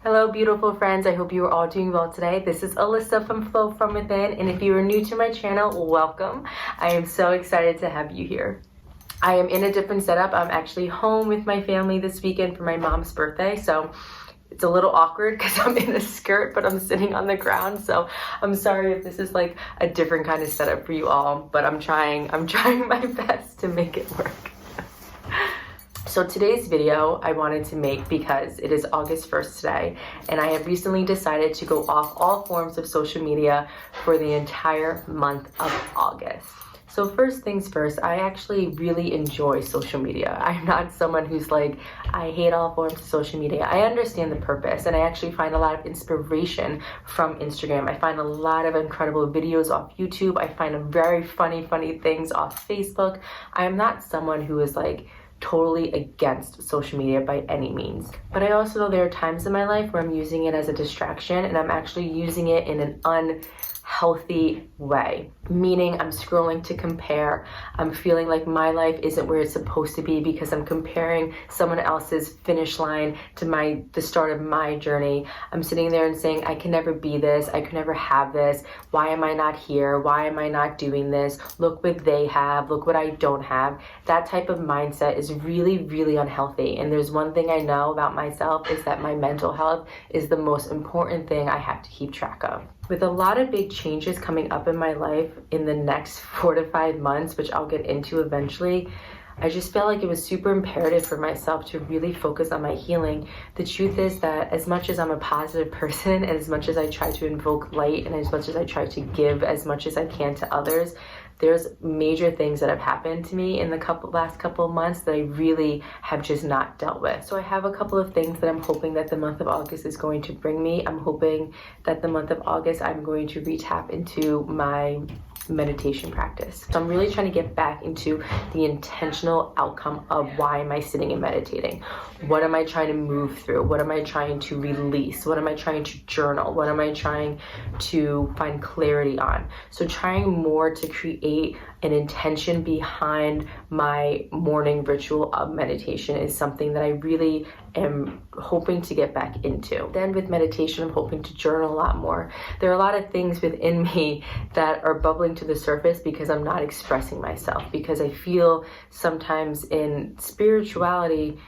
Hello beautiful friends, I hope you are all doing well today. This is Alyssa from Flow From Within, and if you are new to my channel, welcome. I am so excited to have you here. I am in a different setup. I'm actually home with my family this weekend for my mom's birthday, so it's a little awkward because I'm in a skirt, but I'm sitting on the ground, so I'm sorry if this is like a different kind of setup for you all, but I'm trying my best to make it work. So today's video I wanted to make because it is August 1st today, and I have recently decided to go off all forms of social media for the entire month of August. So first things first, I actually really enjoy social media. I'm not someone who's like, I hate all forms of social media. I understand the purpose, and I actually find a lot of inspiration from Instagram. I find a lot of incredible videos off YouTube. I find very funny things off Facebook. I am not someone who is like totally against social media by any means. But I also know there are times in my life where I'm using it as a distraction, and I'm actually using it in an unhealthy way. Meaning I'm scrolling to compare. I'm feeling like my life isn't where it's supposed to be because I'm comparing someone else's finish line to the start of my journey. I'm sitting there and saying, I can never be this. I can never have this. Why am I not here? Why am I not doing this? Look what they have. Look what I don't have. That type of mindset is really unhealthy. And there's one thing I know about myself is that my mental health is the most important thing I have to keep track of. With a lot of big changes coming up in my life in the next 4 to 5 months, which I'll get into eventually, I just felt like it was super imperative for myself to really focus on my healing. The truth is that as much as I'm a positive person, and as much as I try to invoke light, and as much as I try to give as much as I can to others, there's major things that have happened to me in the last couple of months that I really have just not dealt with. So I have a couple of things that I'm hoping that the month of August is going to bring me. I'm hoping that the month of August I'm going to re-tap into my meditation practice. So I'm really trying to get back into the intentional outcome of why am I sitting and meditating? What am I trying to move through? What am I trying to release? What am I trying to journal? What am I trying to find clarity on? So trying more to create an intention behind my morning ritual of meditation is something that I really am hoping to get back into. Then with meditation, I'm hoping to journal a lot more. There are a lot of things within me that are bubbling to the surface because I'm not expressing myself, because I feel sometimes in spirituality,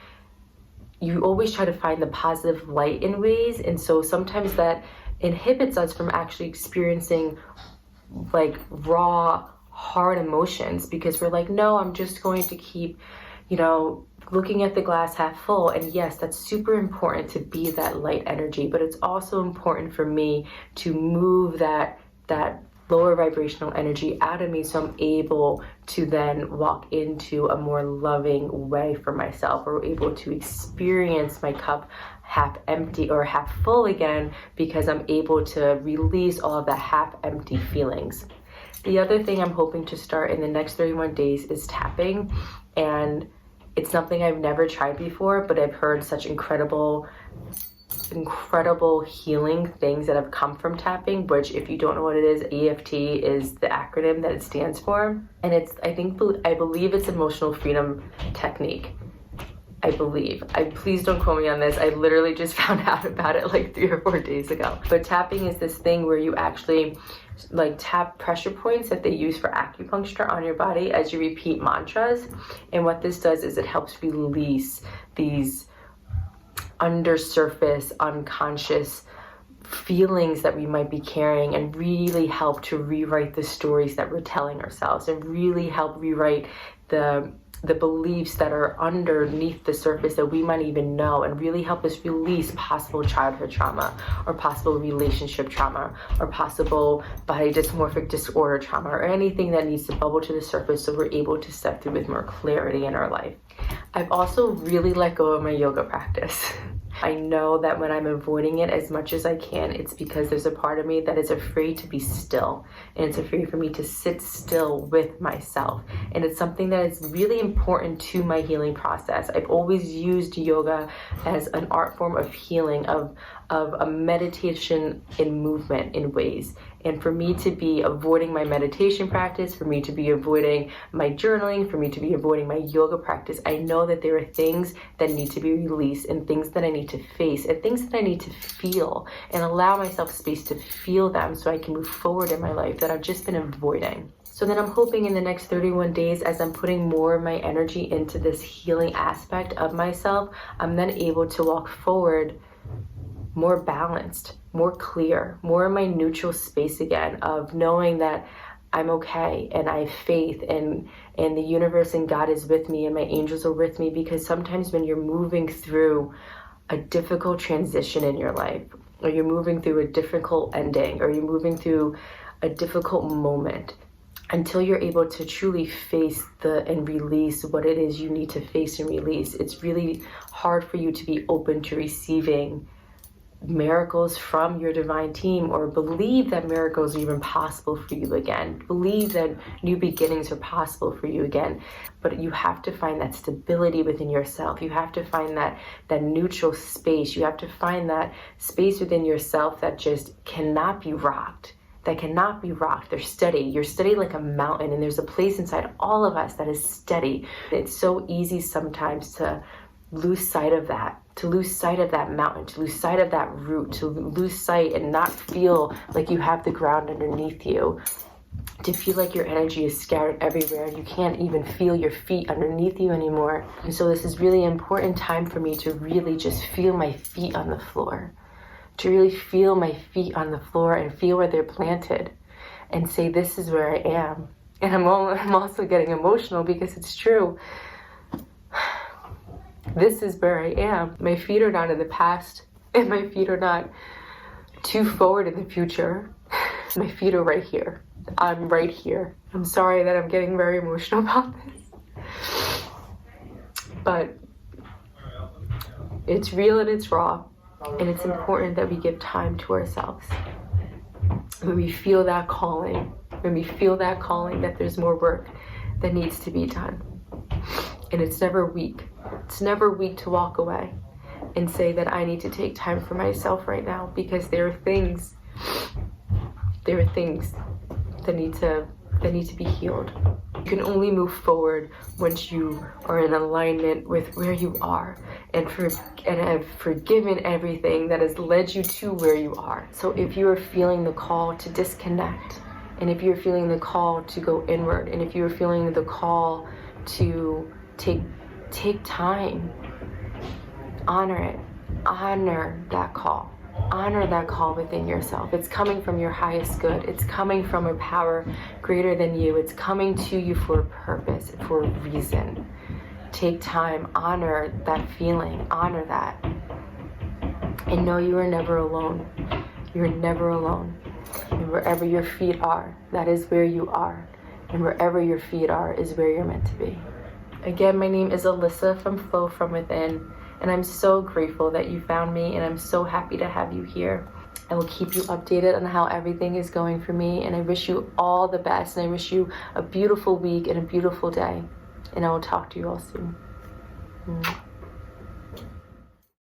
you always try to find the positive light in ways, and so sometimes that inhibits us from actually experiencing like raw, hard emotions, because we're like, no, I'm just going to keep, looking at the glass half full. And yes, that's super important to be that light energy, but it's also important for me to move that lower vibrational energy out of me, so I'm able to then walk into a more loving way for myself, or able to experience my cup half empty or half full again, because I'm able to release all of the half empty feelings. The other thing I'm hoping to start in the next 31 days is tapping, and it's something I've never tried before, but I've heard such incredible healing things that have come from tapping, which, if you don't know what it is, EFT is the acronym that it stands for. And I believe it's emotional freedom technique. I believe. Please don't quote me on this. I literally just found out about it like 3 or 4 days ago. But tapping is this thing where you actually like tap pressure points that they use for acupuncture on your body as you repeat mantras. And what this does is it helps release these undersurface, unconscious feelings that we might be carrying, and really help to rewrite the stories that we're telling ourselves, and really help rewrite the beliefs that are underneath the surface that we might even know, and really help us release possible childhood trauma, or possible relationship trauma, or possible body dysmorphic disorder trauma, or anything that needs to bubble to the surface so we're able to step through with more clarity in our life. I've also really let go of my yoga practice. I know that when I'm avoiding it as much as I can, it's because there's a part of me that is afraid to be still, and it's afraid for me to sit still with myself. And it's something that is really important to my healing process. I've always used yoga as an art form of healing, of a meditation in movement in ways. And for me to be avoiding my meditation practice, for me to be avoiding my journaling, for me to be avoiding my yoga practice, I know that there are things that need to be released and things that I need to face and things that I need to feel and allow myself space to feel them so I can move forward in my life that I've just been avoiding. So then I'm hoping in the next 31 days, as I'm putting more of my energy into this healing aspect of myself, I'm then able to walk forward more balanced, more clear, more in my neutral space again of knowing that I'm okay and I have faith and the universe and God is with me and my angels are with me. Because sometimes when you're moving through a difficult transition in your life, or you're moving through a difficult ending, or you're moving through a difficult moment, until you're able to truly face and release what it is you need to face and release, it's really hard for you to be open to receiving miracles from your divine team, or believe that miracles are even possible for you again, believe that new beginnings are possible for you again. But you have to find that stability within yourself. You have to find that neutral space. You have to find that space within yourself that just cannot be rocked. That cannot be rocked. They're steady. You're steady like a mountain, and there's a place inside all of us that is steady. It's so easy sometimes to lose sight of that, to lose sight of that mountain, to lose sight of that root, to lose sight and not feel like you have the ground underneath you, to feel like your energy is scattered everywhere and you can't even feel your feet underneath you anymore. And so this is really important time for me to really just feel my feet on the floor, to really feel my feet on the floor and feel where they're planted and say, this is where I am. And I'm also getting emotional because it's true. This is where I am. My feet are not in the past, and my feet are not too forward in the future. My feet are right here. I'm right here. I'm sorry that I'm getting very emotional about this, but it's real and it's raw, and it's important that we give time to ourselves. When we feel that calling, that there's more work that needs to be done. And it's never weak. It's never weak to walk away and say that I need to take time for myself right now, because there are things that need to be healed. You can only move forward once you are in alignment with where you are and have forgiven everything that has led you to where you are. So if you are feeling the call to disconnect, and if you're feeling the call to go inward, and if you're feeling the call to take time, honor it. Honor that call. Honor that call within yourself. It's coming from your highest good. It's coming from a power greater than you. It's coming to you for a purpose, for a reason. Take time. Honor that feeling. Honor that. And know you are never alone. You're never alone. And wherever your feet are, that is where you are. And wherever your feet are is where you're meant to be. Again, my name is Alyssa from Flow From Within, and I'm so grateful that you found me, and I'm so happy to have you here. I will keep you updated on how everything is going for me, and I wish you all the best, and I wish you a beautiful week and a beautiful day, and I will talk to you all soon.